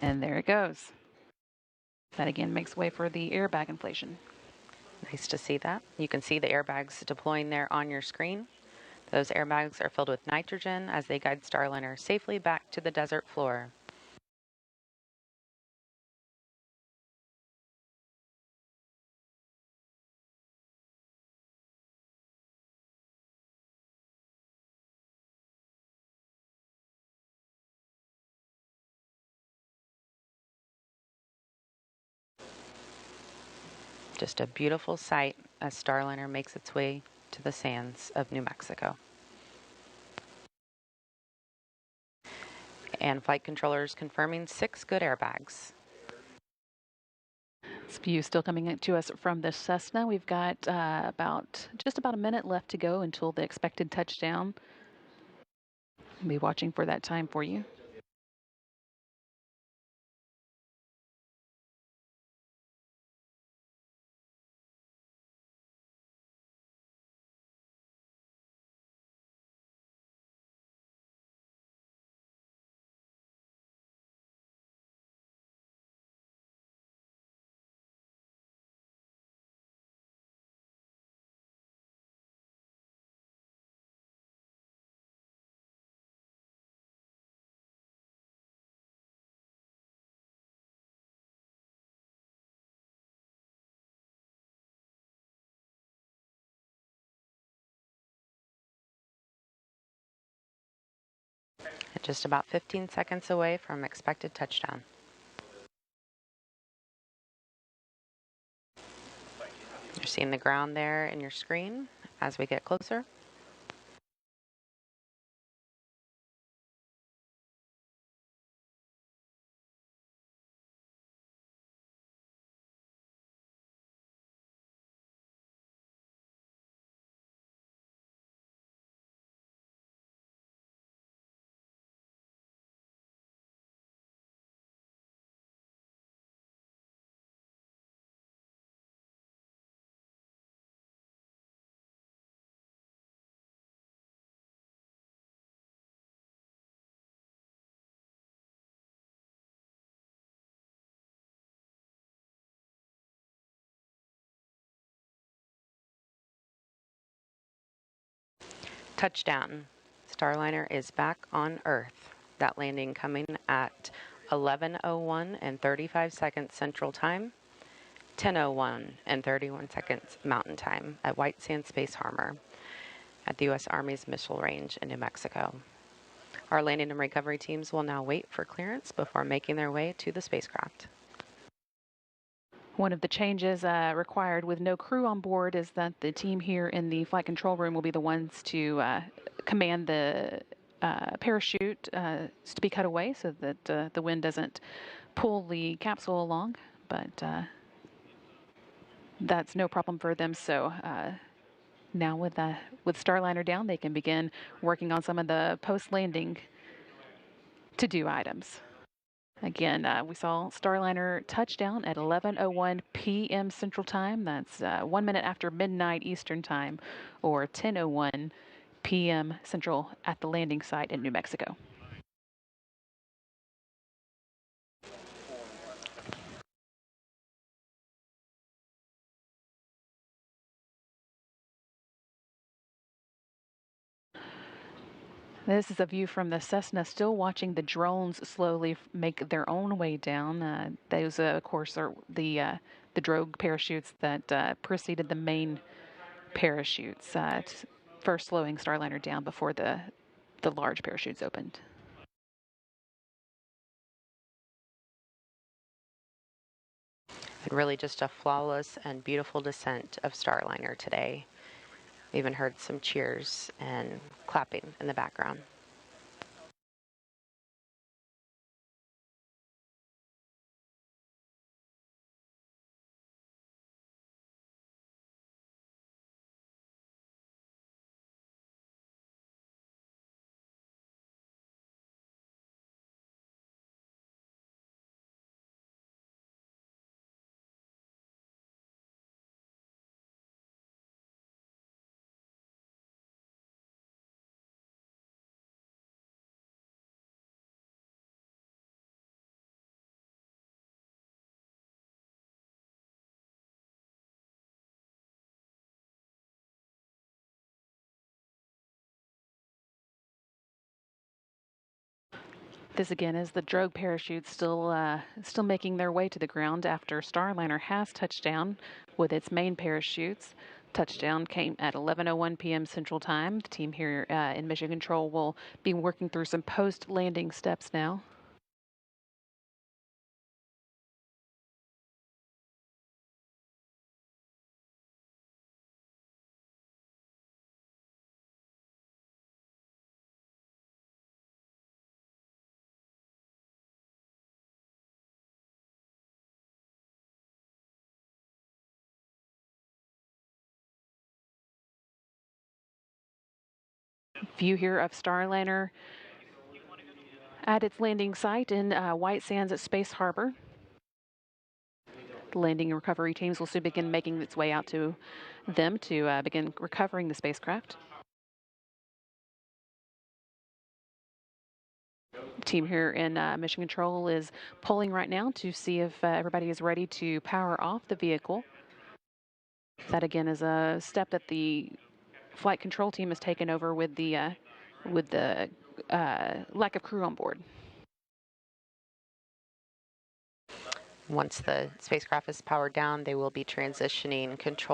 And there it goes. That again makes way for the airbag inflation. Nice to see that. You can see the airbags deploying there on your screen. Those airbags are filled with nitrogen as they guide Starliner safely back to the desert floor. Just a beautiful sight as Starliner makes its way to the sands of New Mexico. And flight controllers confirming 6 good airbags. This view still coming to us from the Cessna. We've got just about a minute left to go until the expected touchdown. I'll be watching for that time for you. Just about 15 seconds away from expected touchdown. You're seeing the ground there in your screen as we get closer. Touchdown. Starliner is back on Earth. That landing coming at 11:01 and 35 seconds Central Time, 10:01 and 31 seconds Mountain Time at White Sands Space Harbor at the U.S. Army's Missile Range in New Mexico. Our landing and recovery teams will now wait for clearance before making their way to the spacecraft. One of the changes required with no crew on board is that the team here in the flight control room will be the ones to command the parachute to be cut away so that the wind doesn't pull the capsule along. But that's no problem for them. So now with Starliner down, they can begin working on some of the post-landing to-do items. Again, we saw Starliner touchdown at 11:01 p.m. Central Time. That's 1 minute after midnight Eastern Time, or 10:01 p.m. Central at the landing site in New Mexico. This is a view from the Cessna, still watching the drones slowly make their own way down. Those, of course, are the drogue parachutes that preceded the main parachutes, first slowing Starliner down before the large parachutes opened. And really just a flawless and beautiful descent of Starliner today. We even heard some cheers and clapping in the background. This again is the drogue parachutes still making their way to the ground after Starliner has touched down with its main parachutes. Touchdown came at 11:01 p.m. Central Time. The team here in Mission Control will be working through some post-landing steps now. View here of Starliner at its landing site in White Sands at Space Harbor. The landing and recovery teams will soon begin making its way out to them to begin recovering the spacecraft. The team here in Mission Control is polling right now to see if everybody is ready to power off the vehicle. That again is a step that the flight control team has taken over with the lack of crew on board. Once the spacecraft is powered down, they will be transitioning control